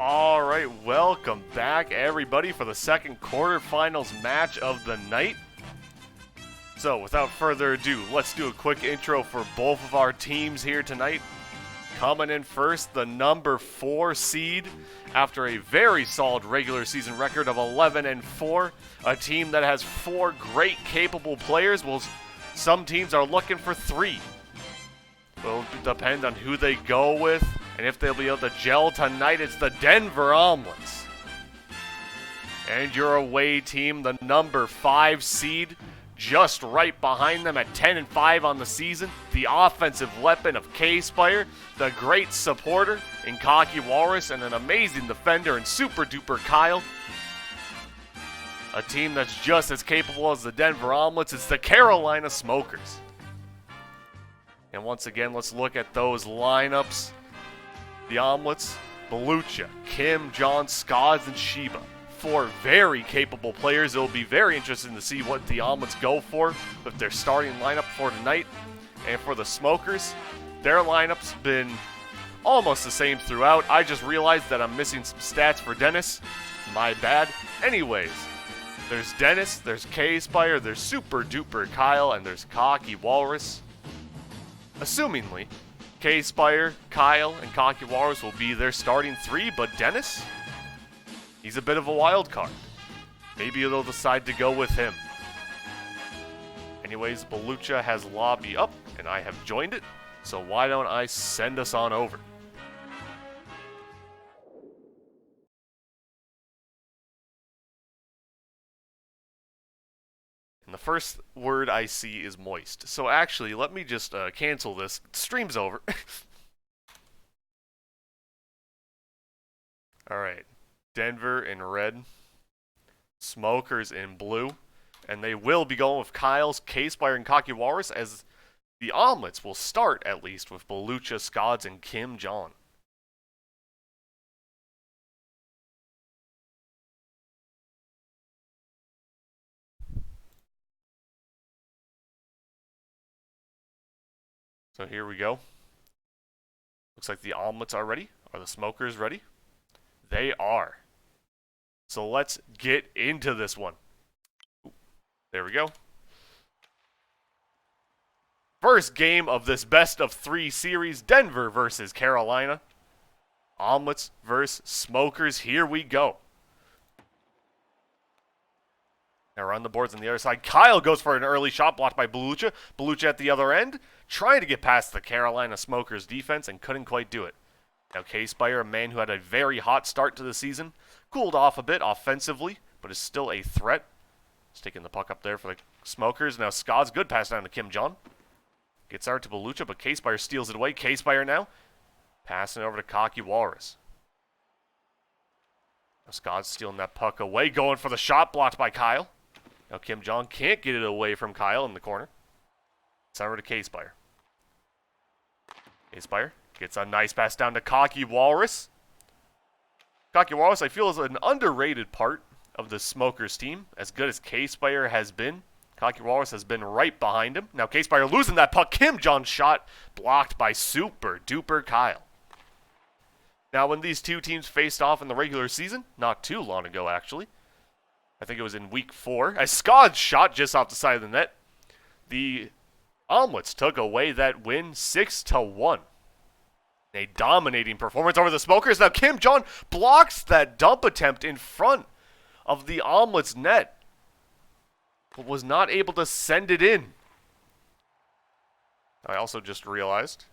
All right, welcome back, everybody, for the second quarterfinals match of the night. So, without further ado, let's do a quick intro for both of our teams here tonight. Coming in first, the number 4 seed, after a very solid regular season record of 11-4, a team that has 4 great, capable players. Well, some teams are looking for 3. Will depend on who they go with and if they'll be able to gel tonight. It's the Denver Omelets. And your away team, the number 5 seed, just right behind them at 10-5 on the season. The offensive weapon of K-Spire, the great supporter in Cocky Walrus, and an amazing defender in Super Duper Kyle. A team that's just as capable as the Denver Omelets. It's the Carolina Smokers. And once again, let's look at those lineups. The Omelets, Belucha, Kim, John, Scods, and Sheba. 4 very capable players. It'll be very interesting to see what the Omelets go for with their starting lineup for tonight. And for the Smokers, their lineup's been almost the same throughout. I just realized that I'm missing some stats for Dennis. My bad. Anyways, there's Dennis, there's K-Spire, there's Super Duper Kyle, and there's Cocky Walrus. Assumingly, K-Spire, Kyle, and Cocky Walrus will be their starting 3, but Dennis, he's a bit of a wild card. Maybe they'll decide to go with him. Anyways, Belucha has lobby up, and I have joined it, so why don't I send us on over? And the first word I see is moist. So actually, let me just cancel this. Stream's over. Alright. Denver in red. Smokers in blue. And they will be going with Kyle's, K-Spire, and Cocky Walrus, as the Omelets will start, at least, with Belucha, Scods, and Kim John. So here we go. Looks like the Omelets are ready. Are the Smokers ready? They are. So let's get into this one. There we go. First game of this best of 3 series, Denver versus Carolina. Omelets versus Smokers. Here we go. Now we're on the boards on the other side. Kyle goes for an early shot blocked by Belucha. Belucha at the other end, trying to get past the Carolina Smokers defense and couldn't quite do it. Now K-Spire, a man who had a very hot start to the season, cooled off a bit offensively, but is still a threat. He's taking the puck up there for the Smokers. Now Scott's good pass down to Kim John. Gets out to Belucha, but K-Spire steals it away. K-Spire now passing over to Cocky Walrus. Now Scott's stealing that puck away, going for the shot blocked by Kyle. Now Kim John can't get it away from Kyle in the corner. It's over to K-Spire. K-Spire gets a nice pass down to Cocky Walrus. Cocky Walrus, I feel, is an underrated part of the Smokers team. As good as K-Spire has been, Cocky Walrus has been right behind him. Now K-Spire losing that puck. Kim John's shot blocked by Super Duper Kyle. Now when these two teams faced off in the regular season, not too long ago actually, I think it was in week 4, as Scott's shot just off the side of the net, the Omelets took away that win 6-1. A dominating performance over the Smokers. Now Kim John blocks that dump attempt in front of the Omelets net, but was not able to send it in. I also just realized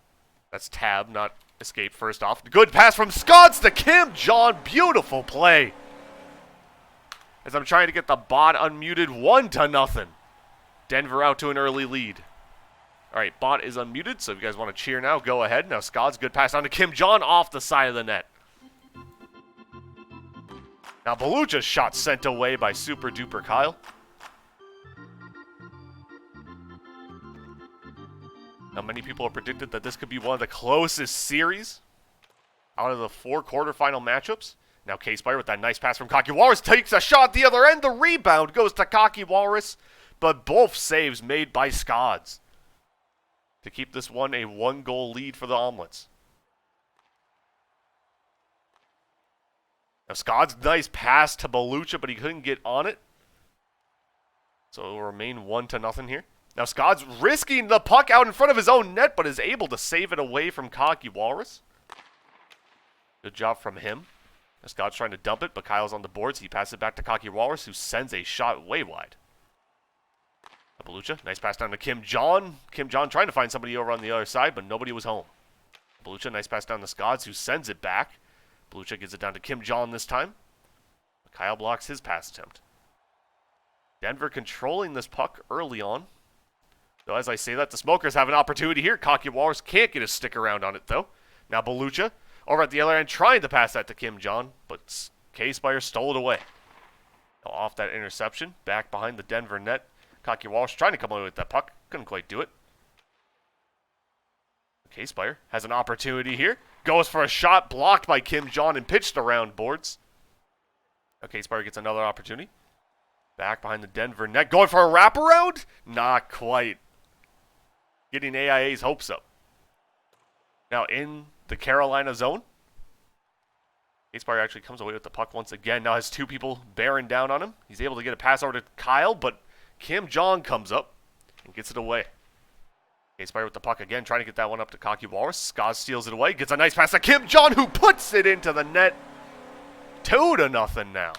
that's tab, not escape first off. Good pass from Scots to Kim John. Beautiful play. As I'm trying to get the bot unmuted, 1-0. Denver out to an early lead. All right, bot is unmuted, so if you guys want to cheer now, go ahead. Now Scott's good pass down to Kim John off the side of the net. Now Belucha's shot sent away by Super Duper Kyle. Now many people have predicted that this could be one of the closest series out of the 4 quarterfinal matchups. Now K-Spire with that nice pass from Cocky Walrus takes a shot at the other end. The rebound goes to Cocky Walrus, but both saves made by Scods to keep this one a 1-goal lead for the Omelets. Now Scott's nice pass to Belucha, but he couldn't get on it. So it will remain 1-0 here. Now Scott's risking the puck out in front of his own net, but is able to save it away from Cocky Walrus. Good job from him. Now Scott's trying to dump it, but Kyle's on the boards. He passes it back to Cocky Walrus, who sends a shot way wide. Belucha, nice pass down to Kim John. Kim John trying to find somebody over on the other side, but nobody was home. Belucha, nice pass down to Scott's, who sends it back. Belucha gets it down to Kim John this time. Kyle blocks his pass attempt. Denver controlling this puck early on. So as I say that, the Smokers have an opportunity here. Cocky Walrus can't get a stick around on it, though. Now Belucha over at the other end trying to pass that to Kim John, but K-Spire stole it away. Now off that interception, back behind the Denver net. Cocky Walrus trying to come away with that puck. Couldn't quite do it. K-Spire has an opportunity here. Goes for a shot blocked by Kim John and pitched around boards. K-Spire gets another opportunity. Back behind the Denver net. Going for a wraparound? Not quite. Getting AIA's hopes up. Now in the Carolina zone. K-Spire actually comes away with the puck once again. Now has two people bearing down on him. He's able to get a pass over to Kyle, but Kim John comes up and gets it away. K-Spire with the puck again, trying to get that one up to Cocky Walrus. Scott steals it away, gets a nice pass to Kim John, who puts it into the net. 2-0 now.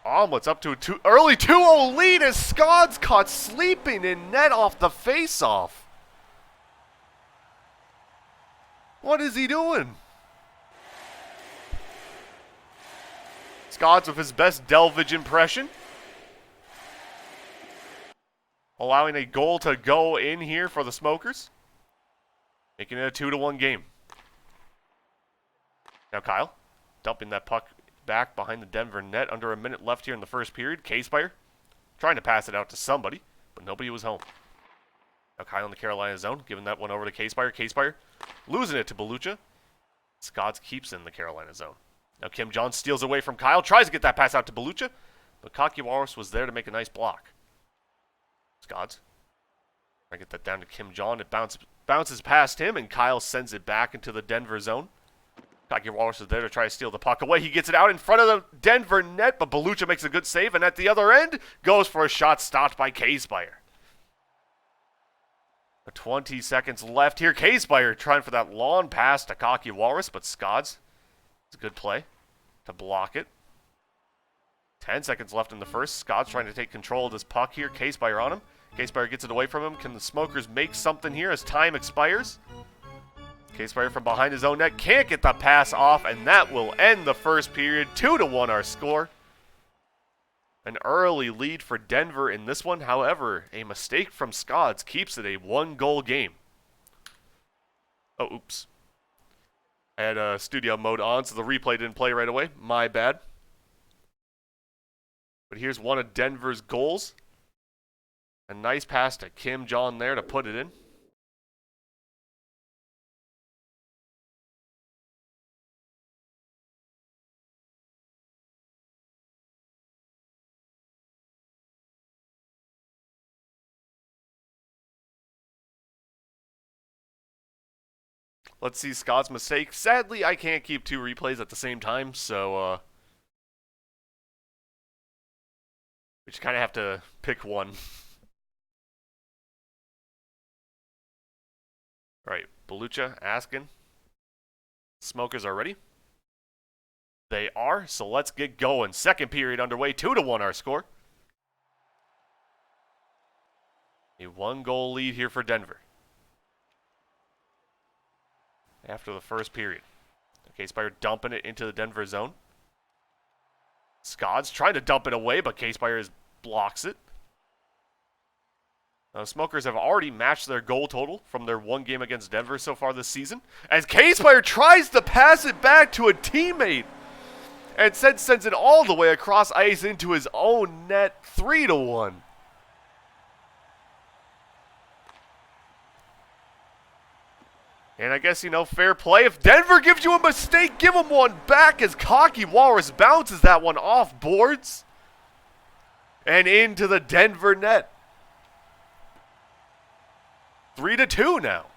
Omelets up to a early 2-0 lead as Scott's caught sleeping in net off the face-off. What is he doing? Scott's with his best Delvage impression. Allowing a goal to go in here for the Smokers. Making it a 2-1 game. Now Kyle, dumping that puck back behind the Denver net. Under a minute left here in the first period. K-Spire trying to pass it out to somebody, but nobody was home. Now Kyle in the Carolina zone, giving that one over to K-Spire. K-Spire losing it to Belucha. Scott's keeps in the Carolina zone. Now Kim John steals away from Kyle, tries to get that pass out to Belucha, but Cocky Walrus was there to make a nice block. Scott's trying to get that down to Kim John. It bounces past him, and Kyle sends it back into the Denver zone. Cocky Walrus is there to try to steal the puck away. He gets it out in front of the Denver net, but Belucha makes a good save, and at the other end, goes for a shot stopped by K-Spire. 20 seconds left here. K-Spire trying for that long pass to Cocky Walrus, but Scott's, it's a good play to block it. 10 seconds left in the first. Scott's trying to take control of this puck here. K-Spire on him. K-Spire gets it away from him. Can the Smokers make something here as time expires? K-Spire from behind his own net can't get the pass off, and that will end the first period. 2-1 our score. An early lead for Denver in this one. However, a mistake from Scott's keeps it a 1-goal game. Oh, oops. I had studio mode on, so the replay didn't play right away. My bad. But here's one of Denver's goals. A nice pass to Kim John there to put it in. Let's see Scott's mistake. Sadly, I can't keep two replays at the same time, so we just kind of have to pick one. All right, Belucha asking. Smokers are ready? They are, so let's get going. Second period underway, 2-1 our score. A 1-goal lead here for Denver. After the first period. K-Spire dumping it into the Denver zone. Scott's trying to dump it away, but K-Spire blocks it. The Smokers have already matched their goal total from their one game against Denver so far this season, as K-Spire tries to pass it back to a teammate and instead sends it all the way across ice into his own net. 3-1. And I guess, fair play. If Denver gives you a mistake, give them one back as Cocky Walrus bounces that one off boards and into the Denver net. 3-2 now.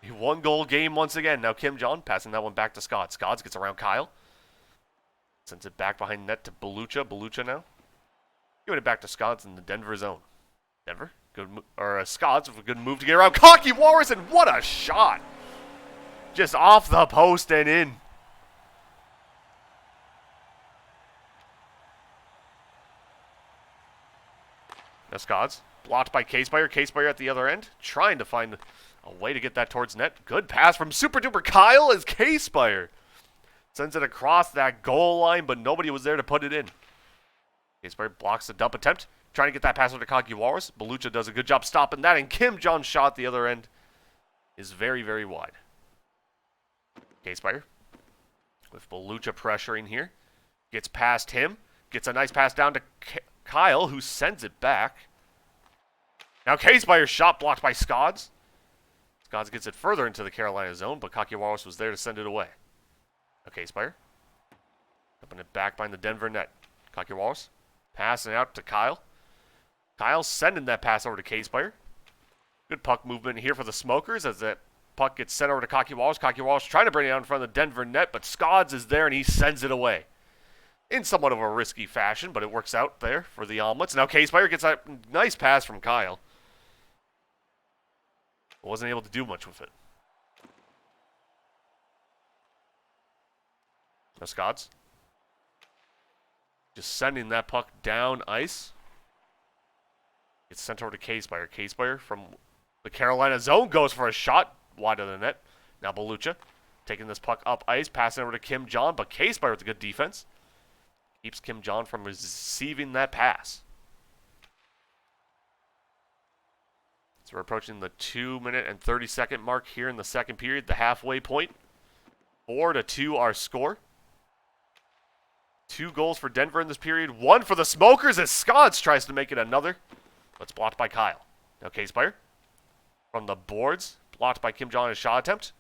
A 1-goal game once again. Now Kim Jong passing that one back to Scott. Scott gets around Kyle. Sends it back behind net to Belucha. Belucha now. Giving it back to Scott in the Denver zone. Denver. Scots with a good move to get around Cocky Walrus, and what a shot! Just off the post and in. Now Scots, blocked by K-Spire. K-Spire at the other end, trying to find a way to get that towards net. Good pass from Super Duper Kyle as K-Spire sends it across that goal line, but nobody was there to put it in. K-Spire blocks the dump attempt. Trying to get that pass over to Cocky Walrus. Belucha does a good job stopping that, and Kim John's shot at the other end is very, very wide. K-Spire with Belucha pressuring here. Gets past him. Gets a nice pass down to Kyle, who sends it back. Now K-Spire's shot blocked by Scods. Scods gets it further into the Carolina zone, but Cocky Walrus was there to send it away. Now K-Spire upping it back behind the Denver net. Cocky Walrus passing out to Kyle. Kyle sending that pass over to K-Spire. Good puck movement here for the Smokers as that puck gets sent over to Cocky Walrus. Cocky Walrus trying to bring it out in front of the Denver net, but Scods is there and he sends it away. In somewhat of a risky fashion, but it works out there for the Omelets. Now K-Spire gets a nice pass from Kyle. Wasn't able to do much with it. Now Scods just sending that puck down ice. It's sent over to K-Spire. K-Spire from the Carolina zone goes for a shot wide of the net. Now Belucha taking this puck up ice, passing over to Kim John, but K-Spire with a good defense keeps Kim John from receiving that pass. So we're approaching the 2-minute and 30-second mark here in the second period, the halfway point. 4-2 our score. 2 goals for Denver in this period. 1 for the Smokers as Scots tries to make it another. But it's blocked by Kyle. Now K-Spire from the boards. Blocked by Kim Jong in a shot attempt.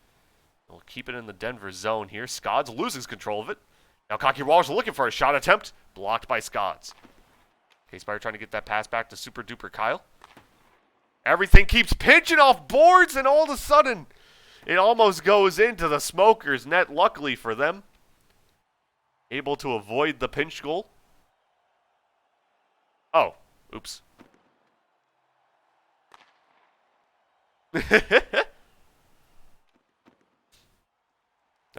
We'll keep it in the Denver zone here. Scods loses control of it. Now Cocky Walrus looking for a shot attempt. Blocked by Scods. K-Spire trying to get that pass back to Super Duper Kyle. Everything keeps pinching off boards, and all of a sudden, it almost goes into the Smokers' net, luckily for them. Able to avoid the pinch goal. Oh, oops. Now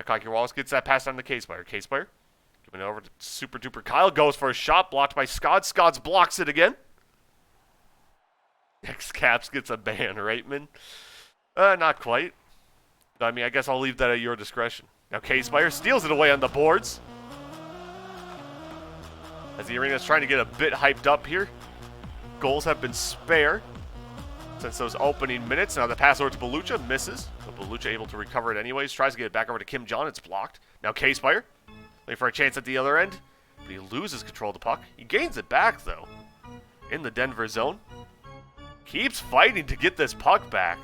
Cocky Walrus gets that pass on to K-Spire. K-Spire giving it over to Super Duper Kyle. Goes for a shot, blocked by Scods. Scods blocks it again. X-Caps gets a ban, right, man? Not quite. I mean, I guess I'll leave that at your discretion. Now K-Spire steals it away on the boards. As the arena's trying to get a bit hyped up here. Goals have been spare since those opening minutes. Now the pass over to Belucha misses. But Belucha able to recover it anyways. Tries to get it back over to Kim John. It's blocked. Now K-Spire looking for a chance at the other end. But he loses control of the puck. He gains it back, though, in the Denver zone. Keeps fighting to get this puck back.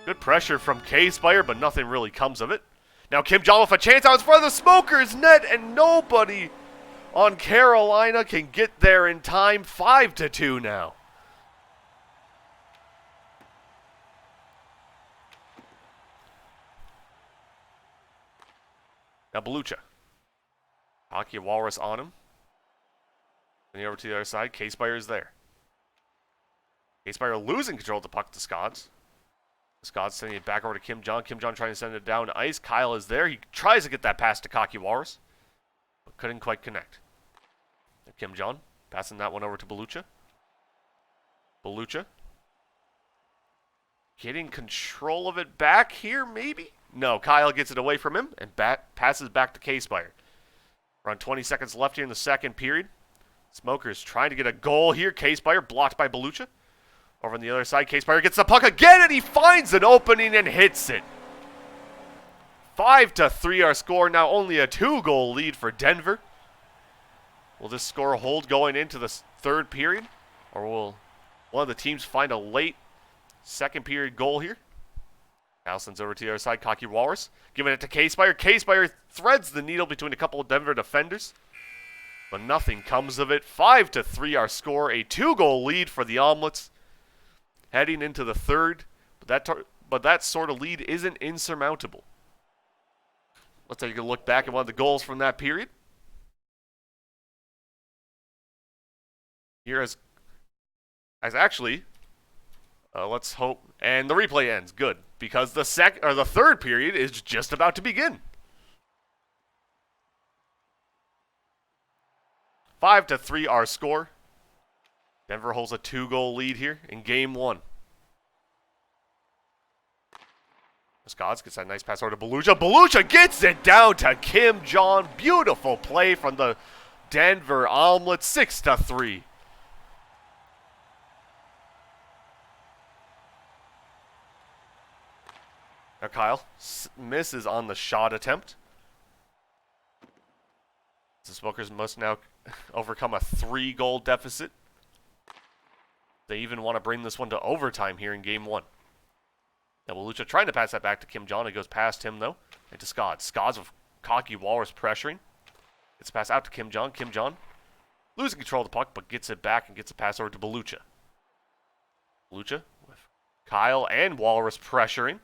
Good pressure from K-Spire, but nothing really comes of it. Now Kim John with a chance out in front of the Smokers' net, and nobody on Carolina can get there in time. 5-2 now. Now Belucha. Cocky Walrus on him. Then over to the other side. K-Spire is there. K-Spire losing control of the puck to Scods. Scods sending it back over to Kim John. Kim John trying to send it down to ice. Kyle is there. He tries to get that pass to Cocky Walrus, but couldn't quite connect. Now Kim John passing that one over to Belucha. Belucha getting control of it back here, maybe? No, Kyle gets it away from him and passes back to K-Spire. Around 20 seconds left here in the second period. Smokers trying to get a goal here. K-Spire blocked by Belucha. Over on the other side, K-Spire gets the puck again, and he finds an opening and hits it. 5-3 our score. Now only a 2-goal lead for Denver. Will this score hold going into the third period? Or will one of the teams find a late second period goal here? Now sends over to the other side, Cocky Walrus. Giving it to K-Spire. K-Spire threads the needle between a couple of Denver defenders. But nothing comes of it. 5-3 our score. A 2-goal lead for the Omelets. Heading into the third. But but that sort of lead isn't insurmountable. Let's take a look back at one of the goals from that period. Here as actually, let's hope, and the replay ends. Good, because the third period is just about to begin. 5-3 our score. Denver holds a 2-goal lead here in game 1. Scotts gets that nice pass over to Belucha. Belucha gets it down to Kim Jong. Beautiful play from the Denver Omelets, 6-3. Now Kyle misses on the shot attempt. The Smokers must now overcome a 3-goal deficit. They even want to bring this one to overtime here in game 1. Now Belucha trying to pass that back to Kim Jong. It goes past him though, and to Scott. Scott with cocky walrus pressuring. Gets a pass out to Kim Jong. Kim Jong losing control of the puck, but gets it back and gets a pass over to Belucha. Belucha with Kyle and walrus pressuring.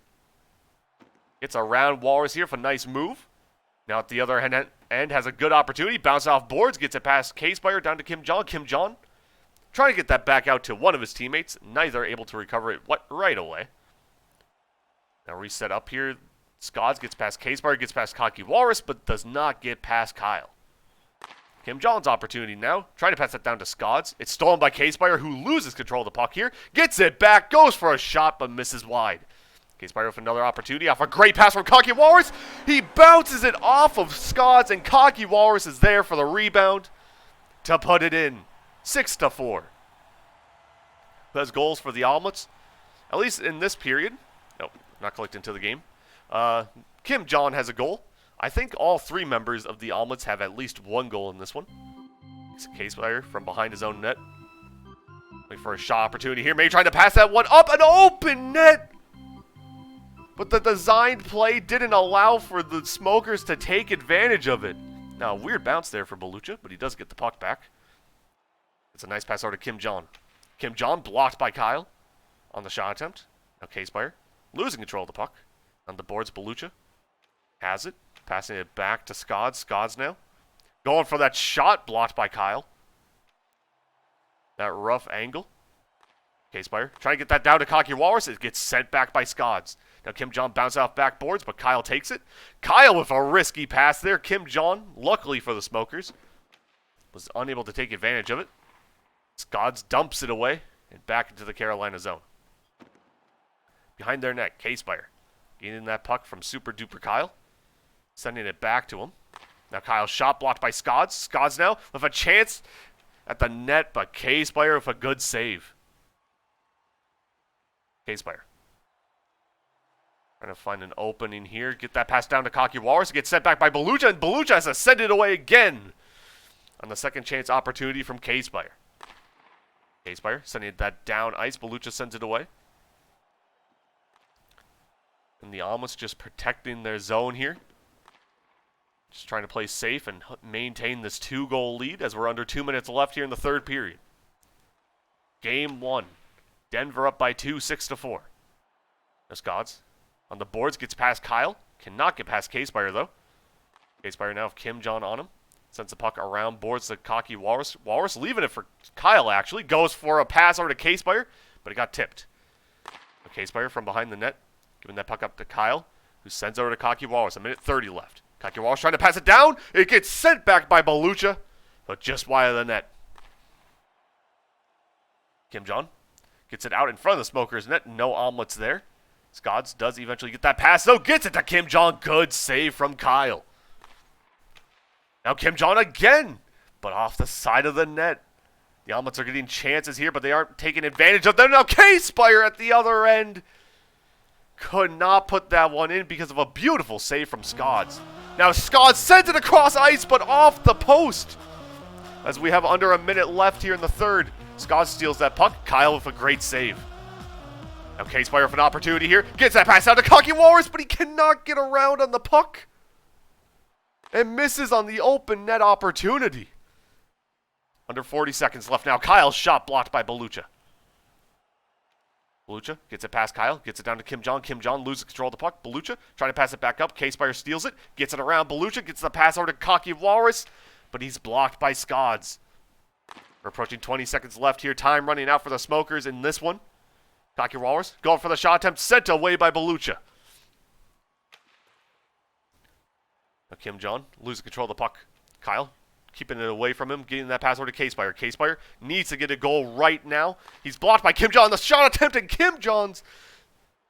Gets around walrus here for a nice move. Now at the other end has a good opportunity. Bounce off boards. Gets it past K-Spire down to Kim Jong. Kim Jong trying to get that back out to one of his teammates. Neither able to recover it right away. Now reset up here. Scotts gets past K-Spire. Gets past Cocky Walrus, but does not get past Kyle. Kim Jong's opportunity now. Trying to pass that down to Scotts. It's stolen by K-Spire, who loses control of the puck here. Gets it back. Goes for a shot, but misses wide. K-Spire with another opportunity off a great pass from Cocky Walrus. He bounces it off of Scotts, and Cocky Walrus is there for the rebound to put it in. 6-4. Who has goals for the Omelets? At least in this period. No, not clicked into the game. Kim Jong has a goal. I think all 3 members of the Omelets have at least 1 goal in this one. It's a K-Spire from behind his own net. Waiting for a shot opportunity here. Maybe trying to pass that one up an open net. But the designed play didn't allow for the Smokers to take advantage of it. Now, a weird bounce there for Belucha, but he does get the puck back. It's a nice pass over to Kim Jong. Kim Jong blocked by Kyle on the shot attempt. Now K-Spire losing control of the puck. On the boards, Belucha has it. Passing it back to Scotts. Scotts now going for that shot, blocked by Kyle. That rough angle. K-Spire trying to get that down to Cocky Walrus. It gets sent back by Scotts. Now Kim Jong bounces off backboards, but Kyle takes it. Kyle with a risky pass there. Kim Jong, luckily for the Smokers, was unable to take advantage of it. Scotts dumps it away and back into the Carolina zone. Behind their net, K-Spire getting that puck from Super Duper Kyle, sending it back to him. Now Kyle's shot blocked by Scotts. Scotts now with a chance at the net, but K-Spire with a good save. K-Spire trying to find an opening here. Get that pass down to Cocky Walrus. It gets sent back by Belucha, and Belucha has to send it away again on the second chance opportunity from K-Spire. K-Spire sending that down ice. Belucha sends it away. And the Omelets just protecting their zone here. Just trying to play safe and maintain this 2-goal lead as we're under 2 minutes left here in the third period. Game 1. Denver up by 2, 6-4. Now Scotts on the boards, gets past Kyle. Cannot get past K-Spire though. K-Spire now with Kim Jong on him. Sends the puck around boards to Cocky Walrus. Walrus leaving it for Kyle actually. Goes for a pass over to K-Spire, but it got tipped. K-Spire from behind the net, giving that puck up to Kyle, who sends over to Cocky Walrus. 1:30 left. Cocky Walrus trying to pass it down. It gets sent back by Belucha, but just wide of the net. Kim Jong gets it out in front of the Smokers' net. No Omelets there. Scotts does eventually get that pass, though. Gets it to Kim Jong. Good save from Kyle. Now Kim Jong again, but off the side of the net. The Omelets are getting chances here, but they aren't taking advantage of them. Now K-Spire at the other end could not put that one in because of a beautiful save from Scotts. Now Scotts sends it across ice, but off the post. As we have under a minute left here in the third. Scotts steals that puck. Kyle with a great save. Now K-Spire with an opportunity here. Gets that pass out to Cocky Walrus, but he cannot get around on the puck. And misses on the open net opportunity. Under 40 seconds left now. Kyle's shot blocked by Belucha. Belucha gets it past Kyle, gets it down to Kim Jong. Kim Jong loses control of the puck. Belucha trying to pass it back up. K-Spire steals it, gets it around Belucha, gets the pass over to Cocky Walrus, but he's blocked by Scods. We're approaching 20 seconds left here. Time running out for the Smokers in this one. Cocky Walrus going for the shot attempt, sent away by Belucha. Now Kim Jong losing control of the puck. Kyle keeping it away from him, getting that pass over to K-Spire. K-Spire needs to get a goal right now. He's blocked by Kim Jong. The shot attempt, and Kim Jong's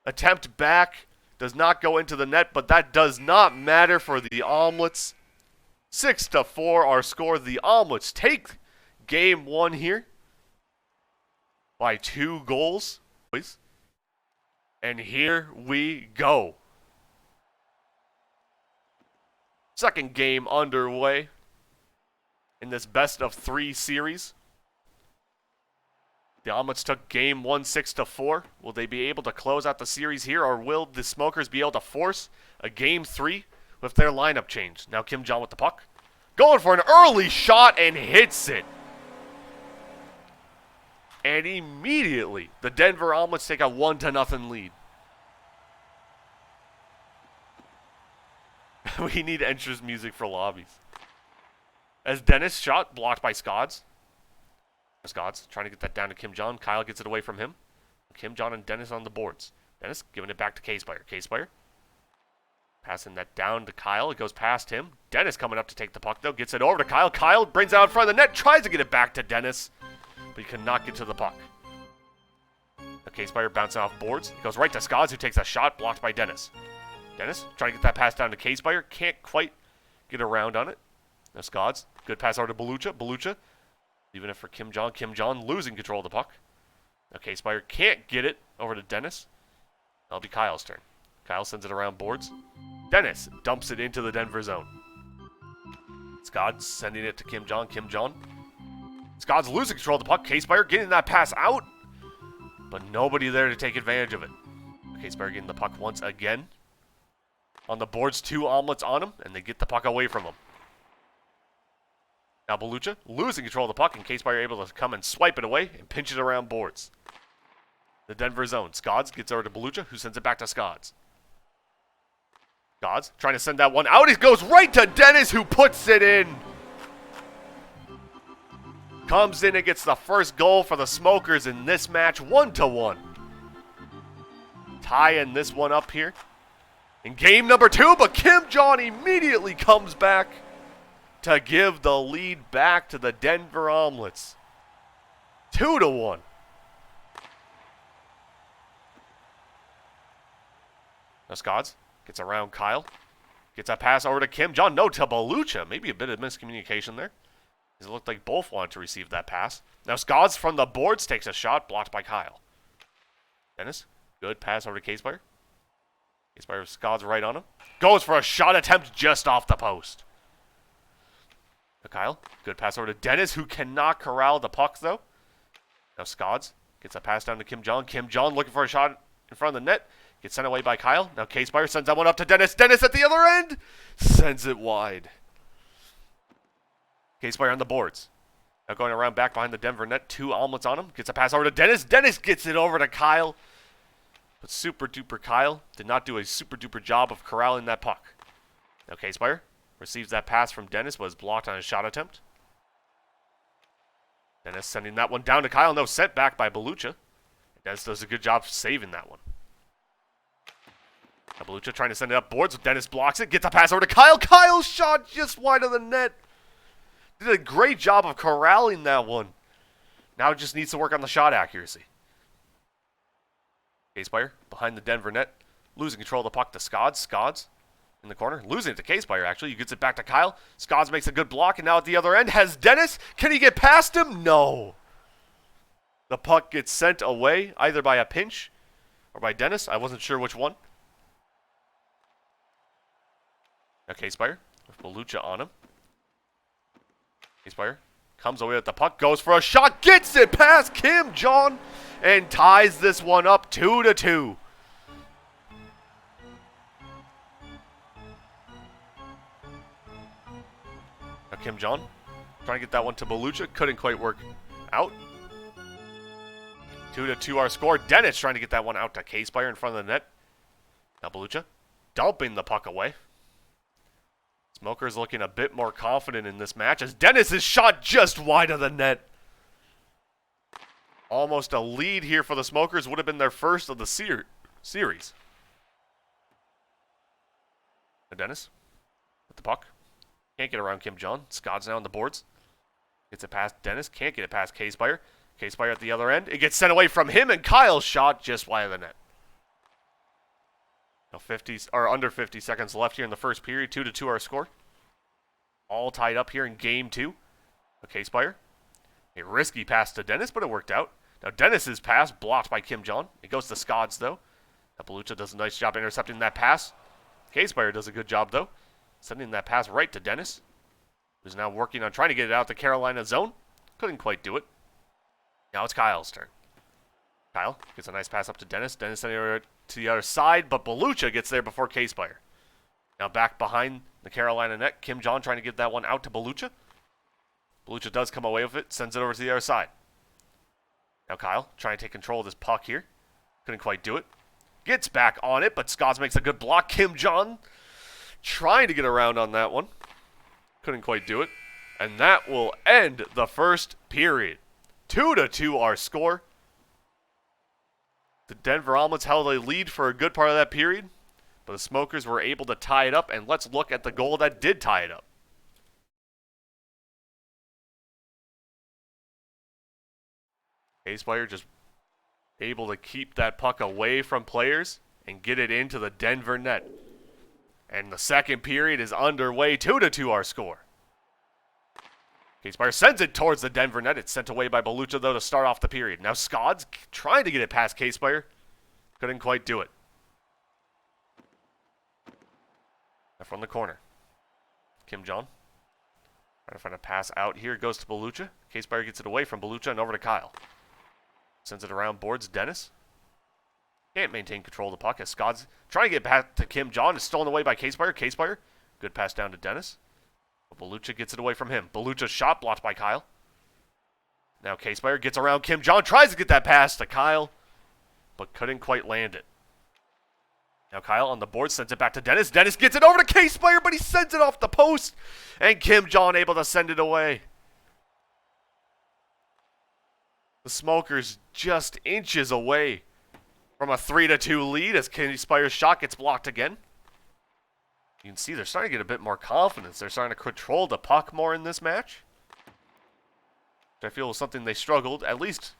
attempt back does not go into the net, but that does not matter for the Omelets. 6-4 our score. The Omelets take game 1 here by 2 goals. And here we go. Second game underway in this best of 3 series. The Omelets took game 1 6-4. Will they be able to close out the series here, or will the Smokers be able to force a game 3 with their lineup change? Now Kim Jong with the puck. Going for an early shot and hits it. And immediately the Denver Omelets take a 1-0 lead. We need entrance music for lobbies. As Dennis shot blocked by Scods. Scods trying to get that down to Kim Jong. Kyle gets it away from him. Kim Jong and Dennis on the boards. Dennis giving it back to K-Spire. K-Spire passing that down to Kyle. It goes past him. Dennis coming up to take the puck though. Gets it over to Kyle. Kyle brings it out in front of the net. Tries to get it back to Dennis, but he cannot get to the puck. K-Spire bouncing off boards. It goes right to Scods, who takes a shot blocked by Dennis. Dennis trying to get that pass down to K-Spire. Can't quite get around on it. Now Scods. Good pass over to Belucha. Belucha leaving it for Kim Jong. Kim Jong losing control of the puck. Now K-Spire can't get it over to Dennis. That'll be Kyle's turn. Kyle sends it around boards. Dennis dumps it into the Denver zone. Scods sending it to Kim Jong. Kim Jong. Scods losing control of the puck. K-Spire getting that pass out, but nobody there to take advantage of it. K-Spire getting the puck once again. On the boards, 2 Omelets on him, and they get the puck away from him. Now Belucha losing control of the puck, and K-Spire able to come and swipe it away and pinch it around boards. The Denver zone. Scods gets over to Belucha, who sends it back to Scods. Scods trying to send that one out. He goes right to Dennis, who puts it in. Comes in and gets the first goal for the Smokers in this match, 1-1. Tying this one up here in game number 2, but Kim Jong immediately comes back to give the lead back to the Denver Omelets. 2-1. Now Scods gets around Kyle. Gets a pass over to Kim Jong. No, to Belucha. Maybe a bit of miscommunication there. It looked like both wanted to receive that pass. Now Scods from the boards takes a shot, blocked by Kyle. Dennis, good pass over to K-Spire. K-Spire with Scods right on him. Goes for a shot attempt just off the post. Now Kyle, good pass over to Dennis, who cannot corral the puck though. Now Scods gets a pass down to Kim Jong. Kim Jong looking for a shot in front of the net. Gets sent away by Kyle. Now K-Spire sends that one up to Dennis. Dennis at the other end sends it wide. K-Spire on the boards. Now going around back behind the Denver net. 2 Omelets on him. Gets a pass over to Dennis. Dennis gets it over to Kyle. But super duper Kyle did not do a super duper job of corralling that puck. Now K-Spire receives that pass from Dennis, was blocked on a shot attempt. Dennis sending that one down to Kyle. No, sent back by Belucha. Dennis does a good job saving that one. Now Belucha trying to send it up boards. Dennis blocks it. Gets a pass over to Kyle. Kyle's shot just wide of the net. Did a great job of corralling that one. Now it just needs to work on the shot accuracy. K-Spire behind the Denver net. Losing control of the puck to Scods. Scods in the corner. Losing it to K-Spire, actually. He gets it back to Kyle. Scods makes a good block, and now at the other end has Dennis. Can he get past him? No. The puck gets sent away, either by a pinch or by Dennis. I wasn't sure which one. Now K-Spire with Belucha on him. K-Spire comes away with the puck, goes for a shot, gets it past Kim Jong, and ties this one up 2-2. Now Kim Jong trying to get that one to Belucha, couldn't quite work out. 2-2 our score. Dennis trying to get that one out to K-Spire in front of the net. Now Belucha dumping the puck away. Smoker's looking a bit more confident in this match as Dennis is shot just wide of the net. Almost a lead here for the Smokers. Would have been their first of the series. Now Dennis with the puck. Can't get around Kim Jong. Scott's now on the boards. Gets it past Dennis. Can't get it past K-Spire. K-Spire at the other end. It gets sent away from him, and Kyle's shot just wide of the net. Now under 50 seconds left here in the first period. 2-2 our score. All tied up here in game 2. K-Spire. A risky pass to Dennis, but it worked out. Now Dennis's pass blocked by Kim Jong. It goes to Scods though. Now Belucha does a nice job intercepting that pass. K-Spire does a good job though, sending that pass right to Dennis, who's now working on trying to get it out the Carolina zone. Couldn't quite do it. Now it's Kyle's turn. Kyle gets a nice pass up to Dennis. Dennis sending it to the other side, but Belucha gets there before K-Spire. Now back behind the Carolina net. Kim Jong trying to get that one out to Belucha. Belucha does come away with it, sends it over to the other side. Now Kyle trying to take control of this puck here. Couldn't quite do it. Gets back on it, but Scots makes a good block. Kim Jong trying to get around on that one. Couldn't quite do it. And that will end the first period. 2-2 our score. The Denver Omelets held a lead for a good part of that period, but the Smokers were able to tie it up, and let's look at the goal that did tie it up. K-Spire just able to keep that puck away from players and get it into the Denver net. And the second period is underway. 2-2 our score. K-Spire sends it towards the Denver net. It's sent away by Belucha, though, to start off the period. Now Scods trying to get it past K-Spire. Couldn't quite do it. Now from the corner. Kim Jong. Trying to find a pass out here. Goes to Belucha. K-Spire gets it away from Belucha and over to Kyle. Sends it around boards. Dennis. Can't maintain control of the puck as Scods trying to get back to Kim Jong. Is stolen away by K-Spire. K-Spire. Good pass down to Dennis. But Belucha gets it away from him. Belucha's shot blocked by Kyle. Now K-Spire gets around Kim Jong. Tries to get that pass to Kyle, but couldn't quite land it. Now Kyle on the board sends it back to Dennis. Dennis gets it over to K-Spire, but he sends it off the post. And Kim Jong able to send it away. The Smokers just inches away from a 3-2 lead as K-Spire's shot gets blocked again. You can see they're starting to get a bit more confidence. They're starting to control the puck more in this match, which I feel was something they struggled, at least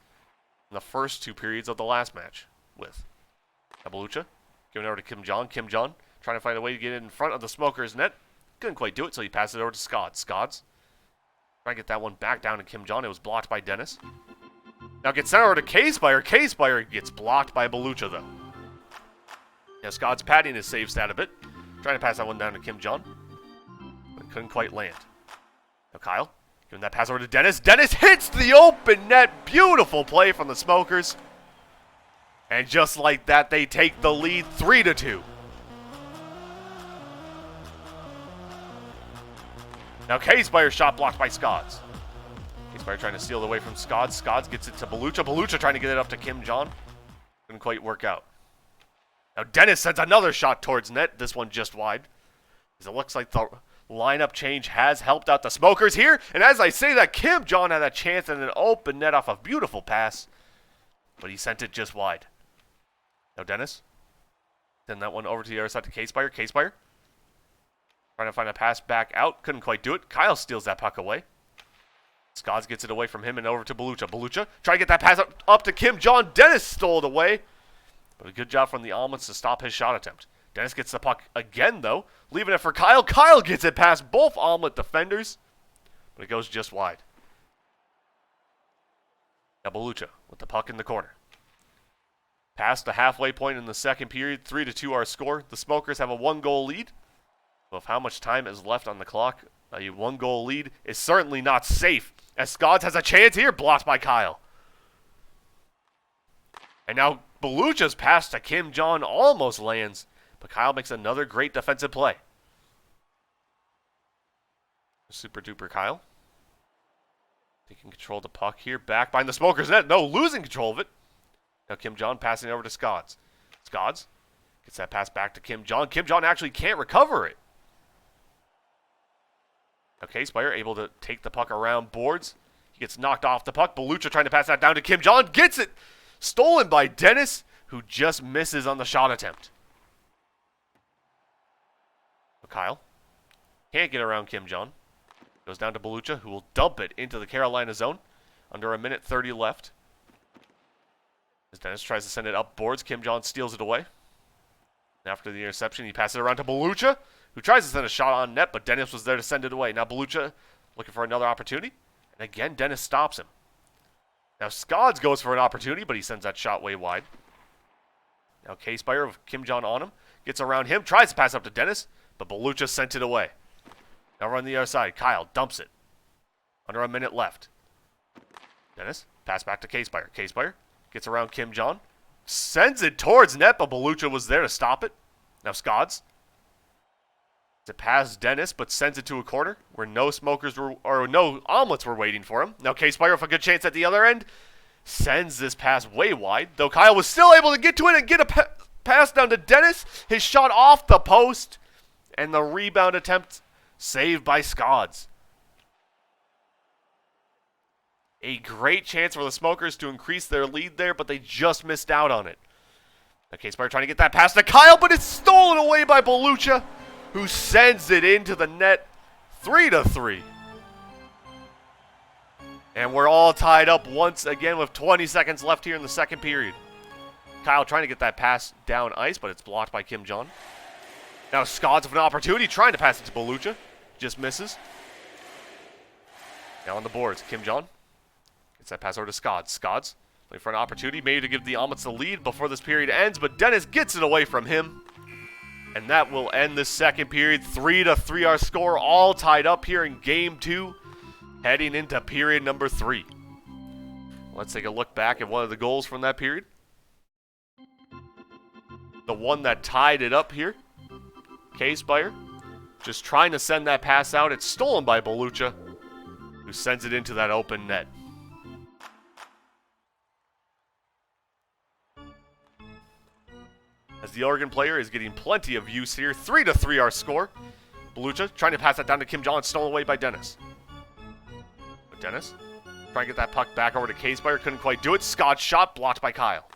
in the first 2 periods of the last match with. Now Belucha giving it over to Kim Jong. Kim Jong trying to find a way to get it in front of the Smokers' net. Couldn't quite do it, so he passes it over to Scods. Scods trying to get that one back down to Kim Jong. It was blocked by Dennis. Now gets sent over to K-Spire. K-Spire gets blocked by Belucha, though. Now Scods padding his save stat a bit. Trying to pass that one down to Kim Jong, but couldn't quite land. Now Kyle giving that pass over to Dennis. Dennis hits the open net. Beautiful play from the Smokers. And just like that, they take the lead 3-2. Now K-Spire shot blocked by Scods. K-Spire trying to steal it away from Scods. Scods gets it to Belucha. Belucha trying to get it up to Kim Jong. Couldn't quite work out. Now Dennis sends another shot towards net. This one just wide. As it looks like the lineup change has helped out the Smokers here. And as I say that, Kim Jong had a chance at an open net off a beautiful pass, but he sent it just wide. Now Dennis send that one over to the other side to K-Spire. K-Spire trying to find a pass back out. Couldn't quite do it. Kyle steals that puck away. Scods gets it away from him and over to Belucha. Belucha trying to get that pass up to Kim Jong. Dennis stole it away. But a good job from the Omelets to stop his shot attempt. Dennis gets the puck again, though, leaving it for Kyle. Kyle gets it past both Omelet defenders, but it goes just wide. Now Belucha with the puck in the corner. Past the halfway point in the second period, 3-2 our score. The Smokers have a 1-goal lead. With how much time is left on the clock, a 1-goal lead is certainly not safe, as Scods has a chance here, blocked by Kyle. And now Belucha's pass to Kim Jong almost lands, but Kyle makes another great defensive play. Super duper Kyle. Taking control of the puck here, back behind the Smokers net. No, losing control of it. Now Kim Jong passing it over to Scods. Scods gets that pass back to Kim Jong. Kim Jong actually can't recover it. Okay, Spire able to take the puck around boards. He gets knocked off the puck. Belucha trying to pass that down to Kim Jong. Gets it. Stolen by Dennis, who just misses on the shot attempt. Kyle can't get around Kim Jong. Goes down to Belucha, who will dump it into the Carolina zone. Under 1:30 left. As Dennis tries to send it up boards, Kim Jong steals it away. After the interception, he passes it around to Belucha, who tries to send a shot on net, but Dennis was there to send it away. Now Belucha looking for another opportunity. And again, Dennis stops him. Now Scods goes for an opportunity, but he sends that shot way wide. Now K-Spire with Kim Jong on him. Gets around him, tries to pass up to Dennis, but Belucha sent it away. Now we're on the other side. Kyle dumps it. Under a minute left. Dennis, pass back to K-Spire. K-Spire gets around Kim Jong. Sends it towards net, but Belucha was there to stop it. Now Scods. To pass Dennis, but sends it to a corner where no smokers were, or no omelets were waiting for him. Now K-Spire with a good chance at the other end. Sends this pass way wide, though Kyle was still able to get to it and get a pass down to Dennis. His shot off the post, and the rebound attempt saved by Scods. A great chance for the Smokers to increase their lead there, but they just missed out on it. Okay, Spire trying to get that pass to Kyle, but it's stolen away by Belucha, who sends it into the net. 3-3. And we're all tied up once again with 20 seconds left here in the second period. Kyle trying to get that pass down ice, but it's blocked by Kim Jong. Now Scods with an opportunity, trying to pass it to Belucha. Just misses. Now on the boards, Kim Jong gets that pass over to Scods. Scods looking for an opportunity, maybe to give the Omelets the lead before this period ends, but Dennis gets it away from him. And that will end the second period. 3-3 our score, all tied up here in Game 2, heading into period number 3. Let's take a look back at one of the goals from that period. The one that tied it up here. K-Spire just trying to send that pass out. It's stolen by Belucha, who sends it into that open net. As the Oregon player is getting plenty of use here. 3-3 our score. Belucha trying to pass that down to Kim Jong, stolen away by Dennis. But Dennis trying to get that puck back over to K-Spire, couldn't quite do it. Scott's shot blocked by Kyle.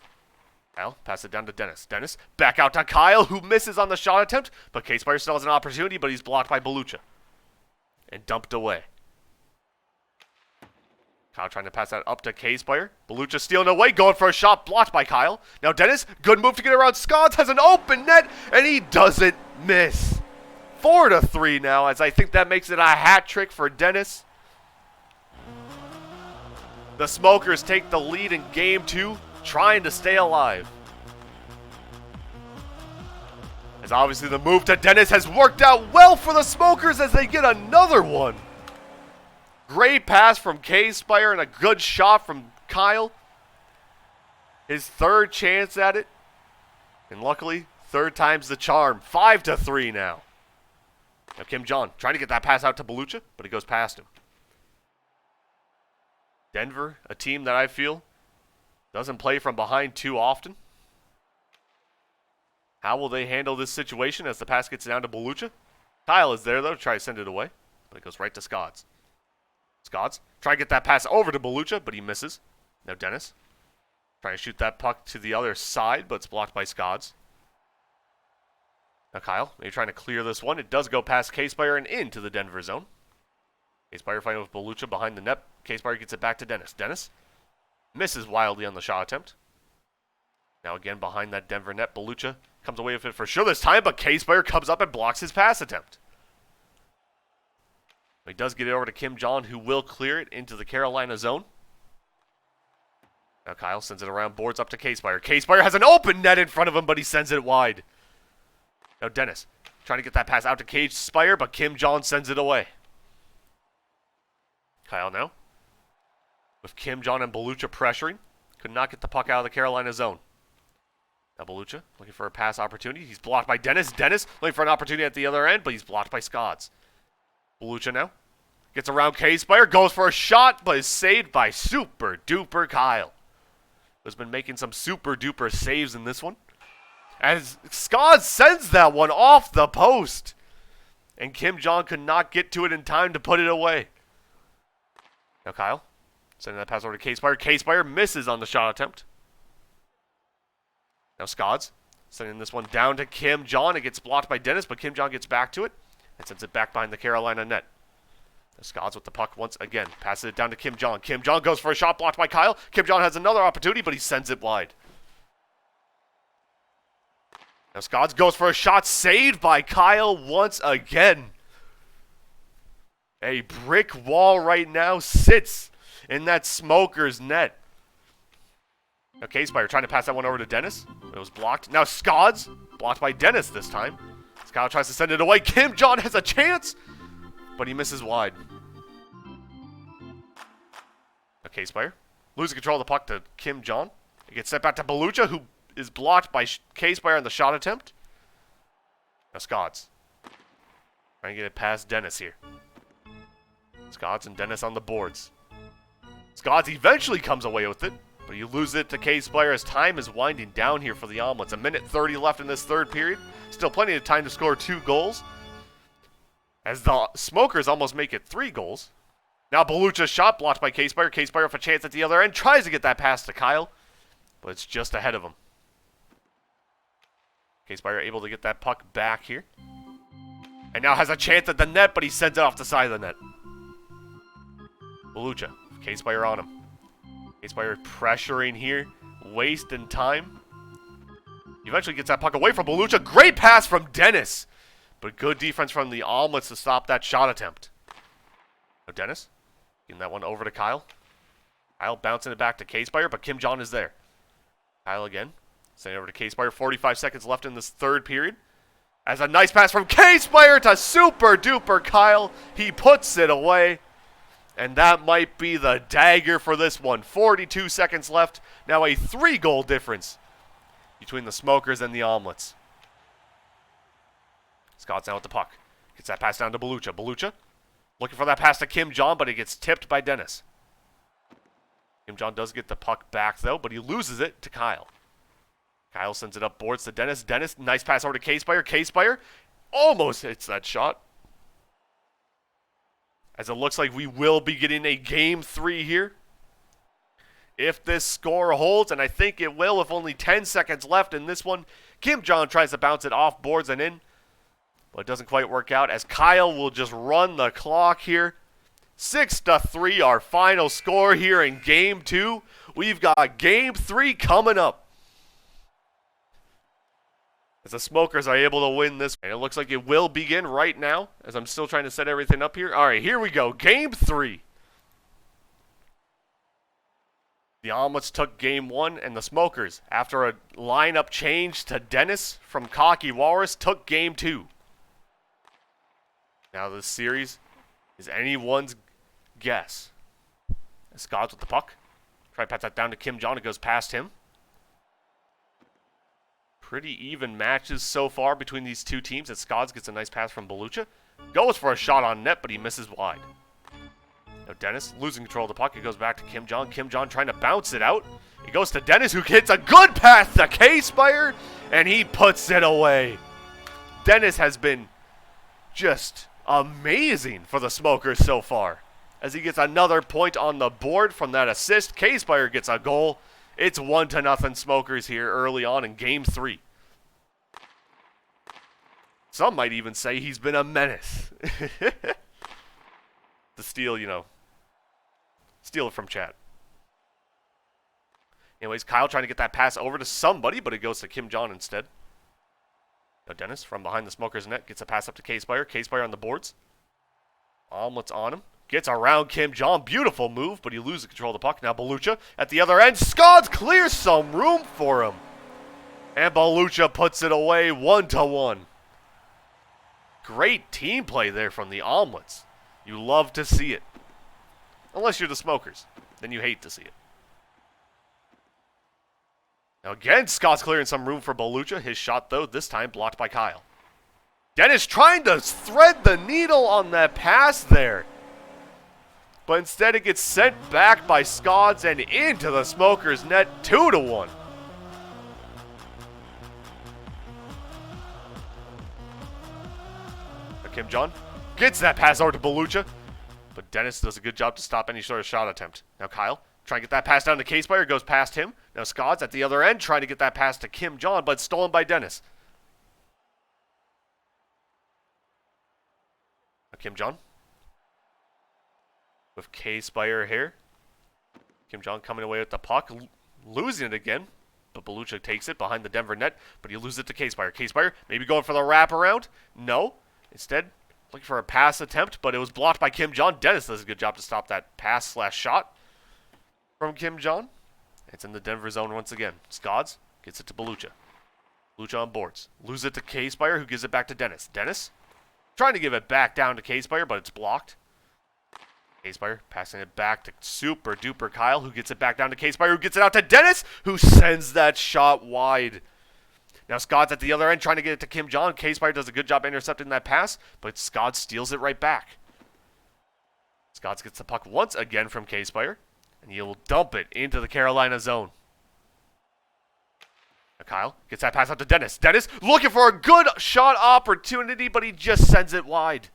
Kyle pass it down to Dennis. Dennis back out to Kyle, who misses on the shot attempt, but K-Spire still has an opportunity, but he's blocked by Belucha and dumped away. Kyle trying to pass that up to K-Spire. Belucha stealing away, going for a shot, blocked by Kyle. Now Dennis, good move to get around Scods, has an open net, and he doesn't miss. 4-3 now, as I think that makes it a hat trick for Dennis. The Smokers take the lead in Game 2, trying to stay alive. As obviously the move to Dennis has worked out well for the Smokers as they get another one. Great pass from K-Spire and a good shot from Kyle. His third chance at it. And luckily, third time's the charm. 5-3 now. Now Kim Jong trying to get that pass out to Belucha, but it goes past him. Denver, a team that I feel doesn't play from behind too often. How will they handle this situation as the pass gets down to Belucha? Kyle is there, though, to try to send it away, but it goes right to Scods. Scods try to get that pass over to Belucha, but he misses. Now Dennis trying to shoot that puck to the other side, but it's blocked by Scods. Now Kyle, maybe trying to clear this one. It does go past K-Spire and into the Denver zone. K-Spire fighting with Belucha behind the net. K-Spire gets it back to Dennis. Dennis misses wildly on the shot attempt. Now again behind that Denver net. Belucha comes away with it for sure this time, but K-Spire comes up and blocks his pass attempt. He does get it over to Kim Jong, who will clear it into the Carolina zone. Now Kyle sends it around boards up to K-Spire. K-Spire has an open net in front of him, but he sends it wide. Now Dennis trying to get that pass out to K-Spire, but Kim Jong sends it away. Kyle now with Kim Jong and Belucha pressuring. Could not get the puck out of the Carolina zone. Now Belucha looking for a pass opportunity. He's blocked by Dennis. Dennis looking for an opportunity at the other end, but he's blocked by Scods. Belucha now gets around K-Spire, goes for a shot, but is saved by super duper Kyle. who's been making some super duper saves in this one. As Scott sends that one off the post. And Kim Jong could not get to it in time to put it away. Now Kyle, sending that pass over to K-Spire. K-Spire misses on the shot attempt. Now Scods, sending this one down to Kim Jong. It gets blocked by Dennis, but Kim Jong gets back to it and sends it back behind the Carolina net. Now Scods with the puck once again. Passes it down to Kim Jong. Kim Jong goes for a shot blocked by Kyle. Kim Jong has another opportunity, but he sends it wide. Now Scods goes for a shot saved by Kyle once again. A brick wall right now sits in that Smokers net. Now K-Spire trying to pass that one over to Dennis. It was blocked. Now Scods, blocked by Dennis this time. Kyle tries to send it away. Kim Jong has a chance, but he misses wide. Now K-Spire losing control of the puck to Kim Jong. It gets sent back to Belucha, who is blocked by K-Spire on the shot attempt. Now Scods trying to get it past Dennis here. Scods and Dennis on the boards. Scods eventually comes away with it, but you lose it to K-Spire as time is winding down here for the Omelets. 1:30 left in this third period. Still plenty of time to score 2 goals. As the Smokers almost make it 3 goals. Now Belucha's shot blocked by K-Spire. K-Spire with a chance at the other end. Tries to get that pass to Kyle, but it's just ahead of him. K-Spire able to get that puck back here. And now has a chance at the net, but he sends it off the side of the net. Belucha, K-Spire on him. K-Spire pressuring here, wasting time. He eventually gets that puck away from Belucha. Great pass from Dennis, but good defense from the Omelets to stop that shot attempt. Now Dennis, getting that one over to Kyle. Kyle bouncing it back to K-Spire, but Kim Jong is there. Kyle again, sending it over to K-Spire. 45 seconds left in this third period. As a nice pass from K-Spire to super duper Kyle. He puts it away. And that might be the dagger for this one. 42 seconds left. Now a 3-goal difference between the Smokers and the Omelets. Scott's now with the puck. Gets that pass down to Belucha. Belucha looking for that pass to Kim Jong, but it gets tipped by Dennis. Kim Jong does get the puck back, though, but he loses it to Kyle. Kyle sends it up boards to Dennis. Dennis, nice pass over to K-Spire. K-Spire almost hits that shot. As it looks like we will be getting a Game 3 here. If this score holds, and I think it will with only 10 seconds left in this one, Kim Jong tries to bounce it off boards and in. But it doesn't quite work out as Kyle will just run the clock here. 6-3, our final score here in Game 2. We've got Game 3 coming up. As the Smokers are able to win this. And it looks like it will begin right now, as I'm still trying to set everything up here. All right, here we go. Game 3. The Omelets took Game 1, and the Smokers, after a lineup change to Dennis from Cocky Walrus, took Game 2. Now this series is anyone's guess. Scott's with the puck. Try to pass that down to Kim Jong. It goes past him. Pretty even matches so far between these two teams as Scods gets a nice pass from Belucha. Goes for a shot on net, but he misses wide. Now Dennis losing control of the puck. It goes back to Kim Jong. Kim Jong trying to bounce it out. It goes to Dennis, who hits a good pass to K-Spire, and he puts it away. Dennis has been just amazing for the Smokers so far, as he gets another point on the board from that assist. K-Spire gets a goal. It's 1-0 Smokers here early on in Game 3. Some might even say he's been a menace. To steal, steal it from chat. Anyways, Kyle trying to get that pass over to somebody, but it goes to Kim Jong instead. Now Dennis from behind the Smokers net gets a pass up to K-Spire. K-Spire on the boards. Omelets on him. Gets around Kim Jong. Beautiful move, but he loses control of the puck. Now Belucha at the other end. Scods clears some room for him. And Belucha puts it away 1-1. Great team play there from the Omelets. You love to see it. Unless you're the Smokers. Then you hate to see it. Now again, Scott's clearing some room for Belucha. His shot, though, this time blocked by Kyle. Dennis trying to thread the needle on that pass there. but instead it gets sent back by Scods and into the Smokers net, 2-1. Kim John gets that pass over to Belucha, but Dennis does a good job to stop any sort of shot attempt. Now Kyle trying to get that pass down to K-Spire, goes past him. Now Scods at the other end trying to get that pass to Kim John, but stolen by Dennis. Now Kim John with K-Spire here. Kim John coming away with the puck, losing it again, but Belucha takes it behind the Denver net, but he loses it to K-Spire. K-Spire maybe going for the wraparound. No. Instead, looking for a pass attempt, but it was blocked by Kim John. Dennis does a good job to stop that pass/shot from Kim John. It's in the Denver zone once again. Scods gets it to Belucha. Belucha on boards. Loses it to K-Spire, who gives it back to Dennis. Dennis trying to give it back down to K-Spire, but it's blocked. K-Spire passing it back to Super Duper Kyle, who gets it back down to K-Spire, who gets it out to Dennis, who sends that shot wide. Now Scott's at the other end trying to get it to Kim John. K-Spire does a good job intercepting that pass, but Scott steals it right back. Scott gets the puck once again from K-Spire, and he'll dump it into the Carolina zone. Now Kyle gets that pass out to Dennis. Dennis looking for a good shot opportunity, but he just sends it wide.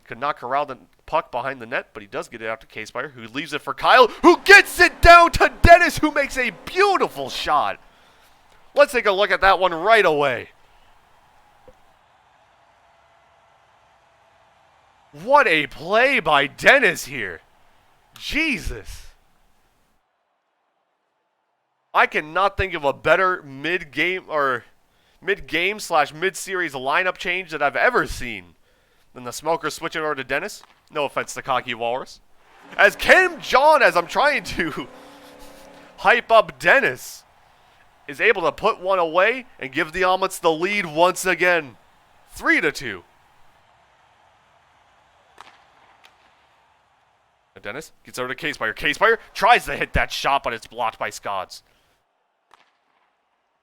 Could not corral the puck behind the net, but he does get it out to K-Spire, who leaves it for Kyle, who gets it down to Dennis, who makes a beautiful shot. Let's take a look at that one right away. What a play by Dennis here. Jesus. I cannot think of a better mid-game or mid-game/mid-series lineup change that I've ever seen than the Smokers switching over to Dennis. No offense to Cocky Walrus. As Kim John, as I'm trying to hype up Dennis, is able to put one away and give the Omelets the lead once again. 3-2. Dennis gets over to K-Spire. K-Spire tries to hit that shot, but it's blocked by Scods.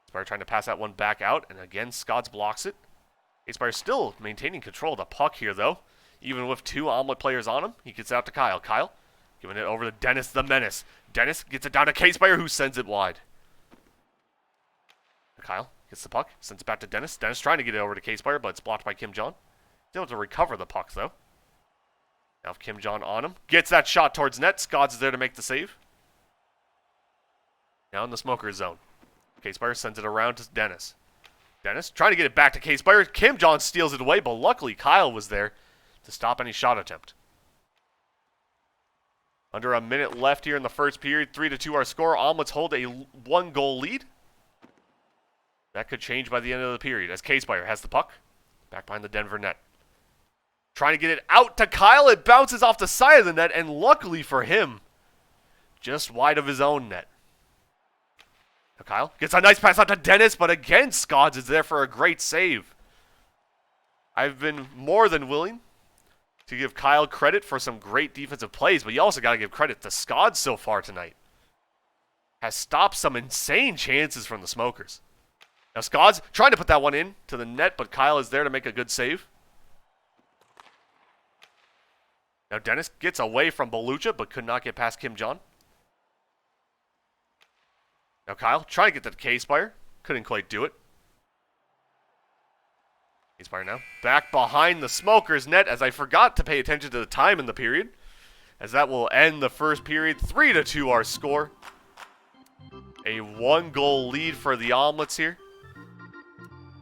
Spire trying to pass that one back out, and again, Scods blocks it. K-Spire still maintaining control of the puck here, though. Even with two Omelet players on him, he gets it out to Kyle. Kyle giving it over to Dennis the Menace. Dennis gets it down to K-Spire, who sends it wide. Kyle gets the puck, sends it back to Dennis. Dennis trying to get it over to K-Spire, but it's blocked by Kim John. He's able to recover the puck, though. Now Kim John on him. Gets that shot towards net. Scods is there to make the save. Now in the Smoker zone. K-Spire sends it around to Dennis. Dennis trying to get it back to K-Spire. Kim John steals it away, but luckily Kyle was there to stop any shot attempt. Under a minute left here in the first period. 3-2 our score. Omelets hold a 1-goal lead. That could change by the end of the period as K-Spire has the puck back behind the Denver net. Trying to get it out to Kyle. It bounces off the side of the net, and luckily for him, just wide of his own net. Now Kyle gets a nice pass out to Dennis, but again, Scods is there for a great save. I've been more than willing to give Kyle credit for some great defensive plays, but you also got to give credit to Scods so far tonight. Has stopped some insane chances from the Smokers. Now Scods trying to put that one in to the net, but Kyle is there to make a good save. Now Dennis gets away from Belucha, but could not get past Kim John. Now Kyle trying to get to the K-Spire. Couldn't quite do it. K-Spire now back behind the Smokers net, as I forgot to pay attention to the time in the period, as that will end the first period. 3-2 our score. A 1-goal lead for the Omelets here,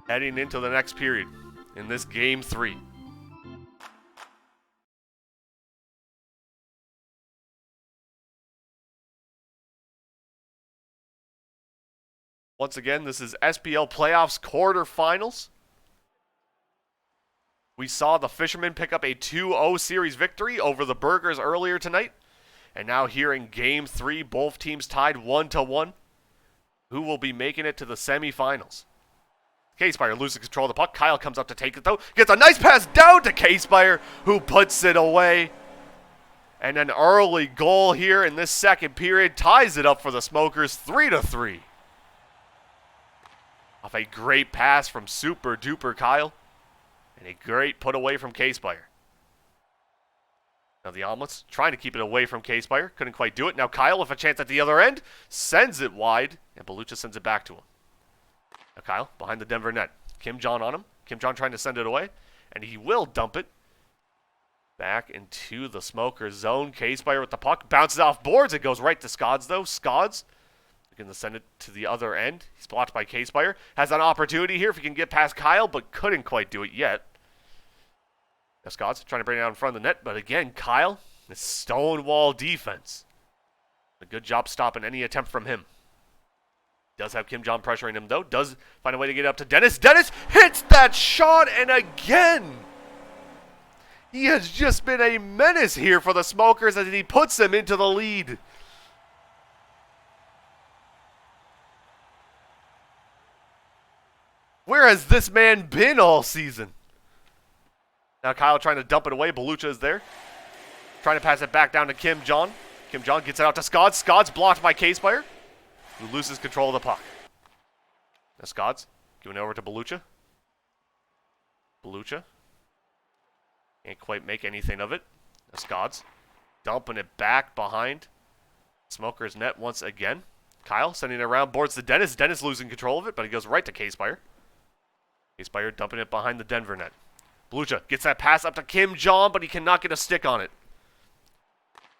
heading into the next period in this Game 3. Once again, this is SPL Playoffs Quarterfinals. We saw the Fishermen pick up a 2-0 series victory over the Burgers earlier tonight. And now here in Game 3, both teams tied 1-1. Who will be making it to the semifinals? K-Spire loses control of the puck. Kyle comes up to take it, though. Gets a nice pass down to K-Spire, who puts it away. And an early goal here in this second period ties it up for the Smokers, 3-3. Off a great pass from Super Duper Kyle. And a great put away from K-Spire. Now the Omelets trying to keep it away from K-Spire. Couldn't quite do it. Now Kyle with a chance at the other end. Sends it wide. And Belucha sends it back to him. Now Kyle behind the Denver net. Kim Jong on him. Kim Jong trying to send it away. And he will dump it. Back into the Smoker zone. K-Spire with the puck. Bounces off boards. It goes right to Scods though. Scods going to send it to the other end. He's blocked by K-Spire. Has an opportunity here if he can get past Kyle, but couldn't quite do it yet. Now Scott's trying to bring it out in front of the net, but again, Kyle, the stonewall defense. A good job stopping any attempt from him. Does have Kim Jong pressuring him, though. Does find a way to get up to Dennis. Dennis hits that shot, and again, he has just been a menace here for the Smokers as he puts them into the lead. Where has this man been all season? Now Kyle trying to dump it away. Belucha is there. Trying to pass it back down to Kim Jong. Kim Jong gets it out to Scods. Scods blocked by K-Spire, who loses control of the puck. Now Scods giving it over to Belucha. Belucha can't quite make anything of it. Now Scods dumping it back behind Smoker's net once again. Kyle sending it around boards to Dennis. Dennis losing control of it, but he goes right to K-Spire. K-Spire dumping it behind the Denver net. Belucha gets that pass up to Kim Jong, but he cannot get a stick on it.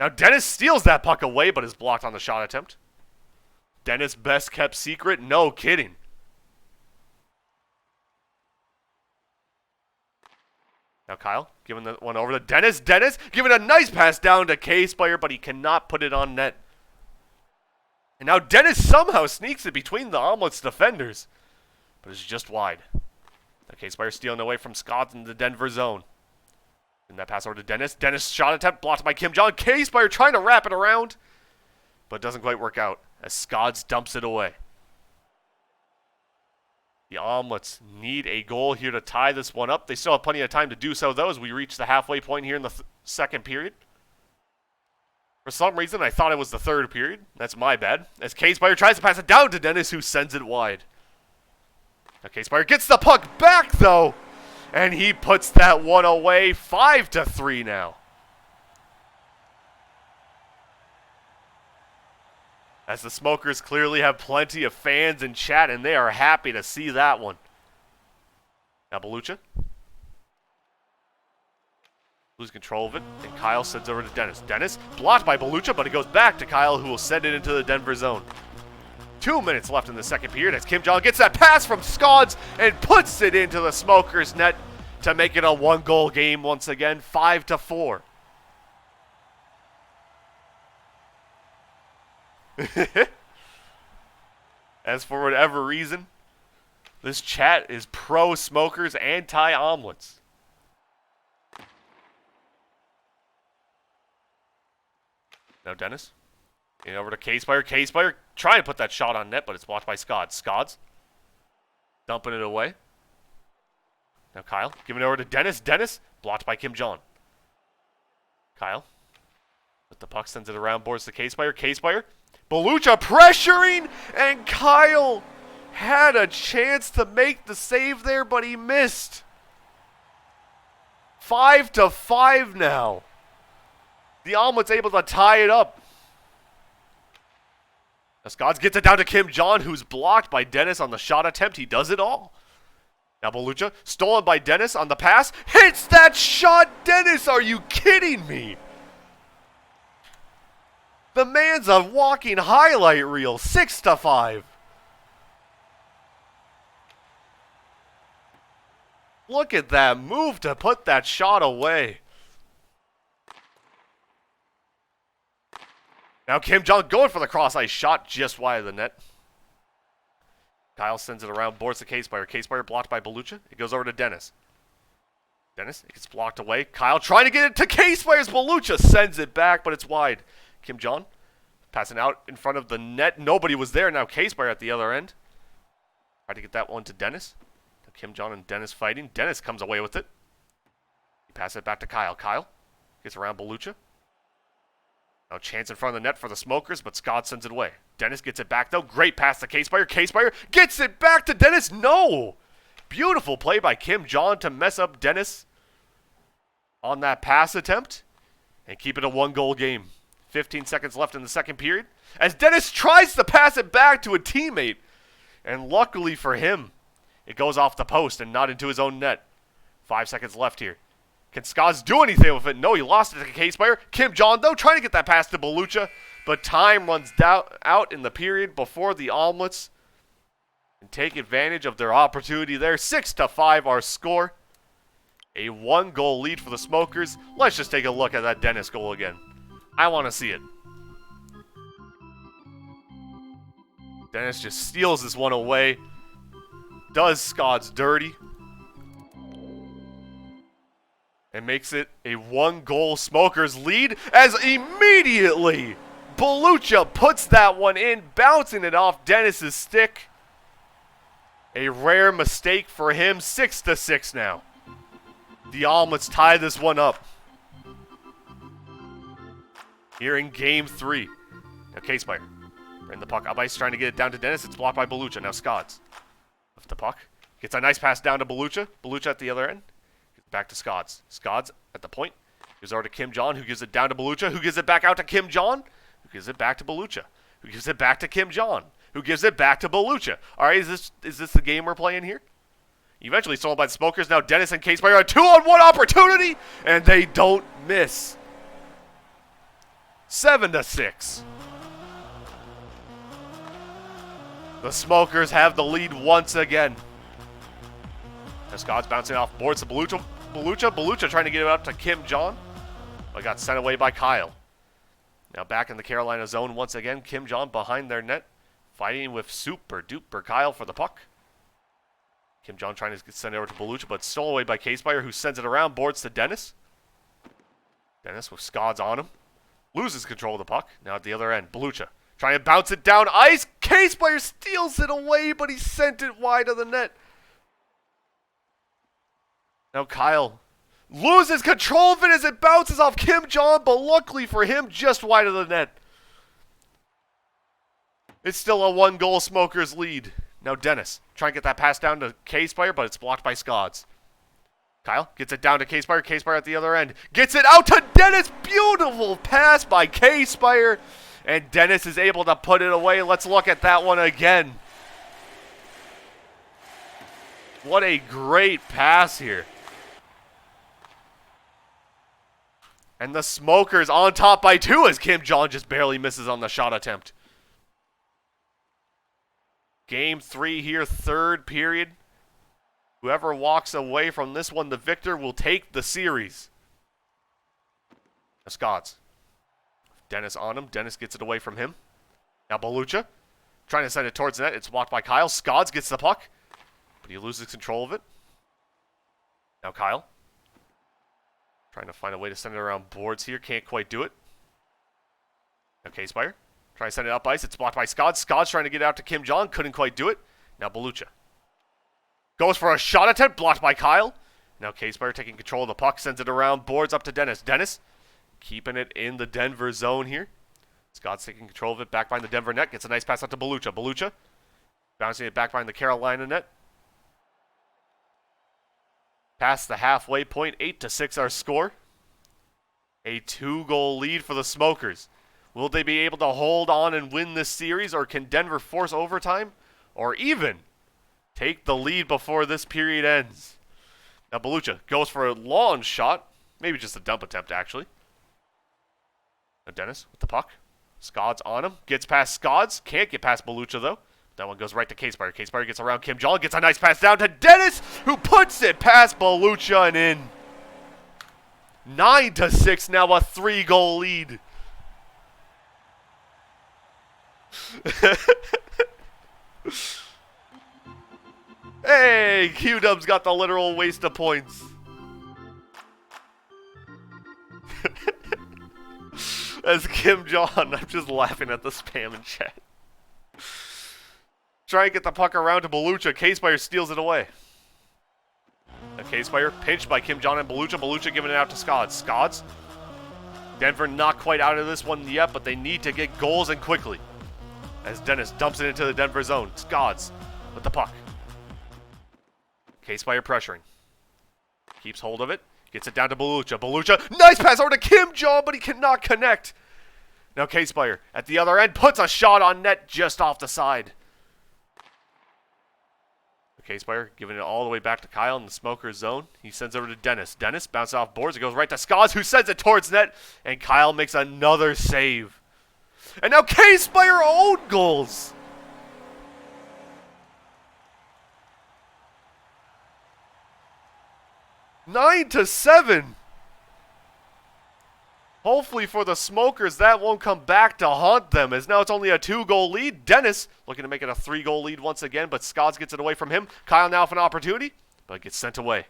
Now Dennis steals that puck away, but is blocked on the shot attempt. Dennis best kept secret? No kidding. Now Kyle giving the one over to Dennis. Dennis giving a nice pass down to K-Spire, but he cannot put it on net. And now Dennis somehow sneaks it between the Omelets defenders, but it's just wide. K-Spire stealing away from Scott in the Denver zone. And that pass over to Dennis. Dennis shot attempt blocked by Kim Jong. K-Spire trying to wrap it around, but doesn't quite work out as Scods dumps it away. The Omelets need a goal here to tie this one up. They still have plenty of time to do so, though, as we reach the halfway point here in the second period. For some reason, I thought it was the third period. That's my bad. As K-Spire tries to pass it down to Dennis, who sends it wide. Now K-Spire gets the puck back, though, and he puts that one away. 5-3 now. As the Smokers clearly have plenty of fans in chat, and they are happy to see that one. Now Belucha lose control of it, and Kyle sends over to Dennis. Dennis blocked by Belucha, but it goes back to Kyle, who will send it into the Denver zone. 2 minutes left in the second period as Kim Jong gets that pass from Scods and puts it into the Smokers net to make it a one-goal game once again, 5-4. As for whatever reason, this chat is pro-Smokers, anti-Omelets. Now Dennis, getting over to K-Spire. K-Spire trying to put that shot on net, but it's blocked by Scods. Scods dumping it away. Now Kyle giving it over to Dennis. Dennis blocked by Kim Jong. Kyle with the puck sends it around boards to K-Spire. K-Spire. Belucha pressuring, and Kyle had a chance to make the save there, but he missed. 5-5 now. The Omelets able to tie it up. Now Scods gets it down to Kim Jong, who's blocked by Dennis on the shot attempt. He does it all. Now Belucha, stolen by Dennis on the pass. Hits that shot! Dennis, are you kidding me? The man's a walking highlight reel. 6-5. Look at that move to put that shot away. Now Kim Jong going for the cross-ice shot just wide of the net. Kyle sends it around, boards to K-Spire. K-Spire blocked by Belucha. It goes over to Dennis. Dennis, it gets blocked away. Kyle trying to get it to K-Spire's. Belucha sends it back, but it's wide. Kim Jong passing out in front of the net. Nobody was there. Now K-Spire at the other end. Try to get that one to Dennis. Now Kim Jong and Dennis fighting. Dennis comes away with it. He passes it back to Kyle. Kyle gets around Belucha. Now chance in front of the net for the Smokers, but Scott sends it away. Dennis gets it back, though. Great pass to K-Spire. K-Spire gets it back to Dennis. No! Beautiful play by Kim Jong to mess up Dennis on that pass attempt. and keep it a 1-goal game. 15 seconds left in the second period as Dennis tries to pass it back to a teammate. And luckily for him, it goes off the post and not into his own net. 5 seconds left here. Can Skaz do anything with it? No, he lost it to K-Spire. Kim John, though, trying to get that pass to Belucha, but time runs out in the period before the Omelets and take advantage of their opportunity there. 6-5 our score. A 1-goal lead for the Smokers. Let's just take a look at that Dennis goal again. I want to see it. Dennis just steals this one away. Does Skaz dirty. And makes it a 1-goal Smokers lead as immediately Belucha puts that one in, bouncing it off Dennis's stick. A rare mistake for him. 6-6 now. The Omelets tie this one up. Here in game 3. Now K-Spire. Bring the puck up ice, trying to get it down to Dennis. It's blocked by Belucha. Now Skaz. With the puck. Gets a nice pass down to Belucha. Belucha at the other end. Back to Skaz. Skaz at the point. Gives over to Kim John, who gives it down to Belucha. Who gives it back out to Kim John. Who gives it back to Belucha. Who gives it back to Kim John. Who gives it back to Belucha. All right, is this the game we're playing here? Eventually stolen by the Smokers. Now Dennis and K-Spire a 2-on-1 opportunity, and they don't miss. 7-6. The Smokers have the lead once again. Now Scott's bouncing off boards to Belucha. Belucha trying to get it up to Kim John, but got sent away by Kyle. Now back in the Carolina zone once again. Kim John behind their net, fighting with super duper Kyle for the puck. Kim John trying to send it over to Belucha, but stolen away by K-Spire, who sends it around boards to Dennis. Dennis with Scods on him. Loses control of the puck. Now at the other end, Belucha trying to bounce it down ice. K-Spire steals it away, but he sent it wide of the net. Now Kyle loses control of it as it bounces off Kim John, but luckily for him, just wide of the net. It's still a 1-goal Smokers lead. Now Dennis trying to get that pass down to K-Spire, but it's blocked by Scods. Kyle gets it down to K-Spire. K-Spire at the other end. Gets it out to Dennis. Beautiful pass by K-Spire. And Dennis is able to put it away. Let's look at that one again. What a great pass here. And the Smokers on top by 2 as Kim John just barely misses on the shot attempt. Game 3 here, third period. Whoever walks away from this one, the victor, will take the series. The Scots. Dennis on him. Dennis gets it away from him. Now Belucha trying to send it towards the net. It's blocked by Kyle. Scods gets the puck, but he loses control of it. Now Kyle trying to find a way to send it around boards here. Can't quite do it. Now K-Spire trying to send it up ice. It's blocked by Scods. Scods trying to get it out to Kim John. Couldn't quite do it. Now Belucha goes for a shot attempt. Blocked by Kyle. Now K-Spire taking control of the puck. Sends it around boards up to Dennis. Dennis keeping it in the Denver zone here. Scott's taking control of it back behind the Denver net. Gets a nice pass out to Belucha. Belucha bouncing it back behind the Carolina net. Past the halfway point. 8-6 our score. A 2-goal lead for the Smokers. Will they be able to hold on and win this series, or can Denver force overtime, or even take the lead before this period ends? Now Belucha goes for a long shot. Maybe just a dump attempt, actually. Now Dennis with the puck. Scods on him. Gets past Scods. Can't get past Belucha, though. That one goes right to K-Spire. K-Spire gets around Kim John. Gets a nice pass down to Dennis, who puts it past Belucha and in. 9-6 now, a 3-goal lead. Hey, Q-Dub's got the literal waste of points. As Kim John, I'm just laughing at the spam in chat. Try and get the puck around to Belucha. K-Spire steals it away. K-Spire pinched by Kim John and Belucha. Belucha giving it out to Scods. Scods. Denver not quite out of this one yet, but they need to get goals and quickly. As Dennis dumps it into the Denver zone. Scods with the puck. K-Spire pressuring. Keeps hold of it. Gets it down to Belucha. Belucha, nice pass over to Kim Jong, but he cannot connect. Now K-Spire at the other end puts a shot on net just off the side. K-Spire giving it all the way back to Kyle in the smoker's zone. He sends over to Dennis. Dennis bounces off boards. It goes right to Skaz, who sends it towards net. And Kyle makes another save. And now K-Spire own goals. Nine to 7. Hopefully for the Smokers, that won't come back to haunt them, as now it's only a 2-goal lead. Dennis looking to make it a 3-goal lead once again, but Scotts gets it away from him. Kyle now with an opportunity, but it gets sent away.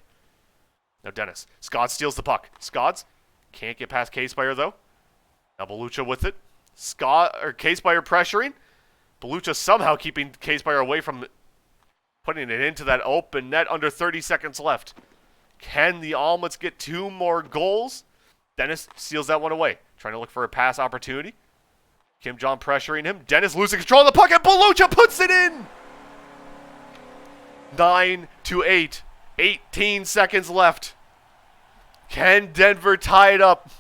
Now Dennis. Scotts steals the puck. Scotts can't get past K-Spire, though. Now Belucha with it. K-Spire pressuring. Belucha somehow keeping K-Spire away from putting it into that open net under 30 seconds left. Can the Omelets get 2 more goals? Dennis steals that one away. Trying to look for a pass opportunity. Kim Jong pressuring him. Dennis losing control of the puck, and Belucha puts it in! 9 to 8. 18 seconds left. Can Denver tie it up?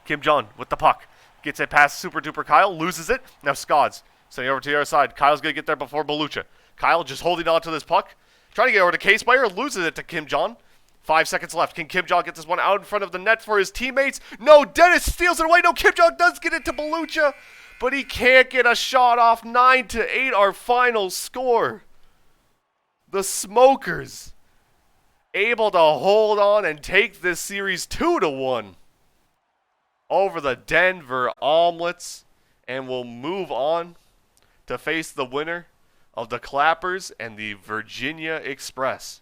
Kim Jong with the puck. Gets it past Super Duper Kyle. Loses it. Now Scodds sending over to the other side. Kyle's going to get there before Belucha. Kyle just holding on to this puck. Trying to get over to K-Spire. Loses it to Kim Jong. 5 seconds left. Can Kim Jong get this one out in front of the net for his teammates? No, Dennis steals it away. No, Kim Jong does get it to Belucha, but he can't get a shot off. 9 to 8, our final score. The Smokers able to hold on and take this series 2-1 over the Denver Omelets, and will move on to face the winner of the Clappers and the Virginia Express.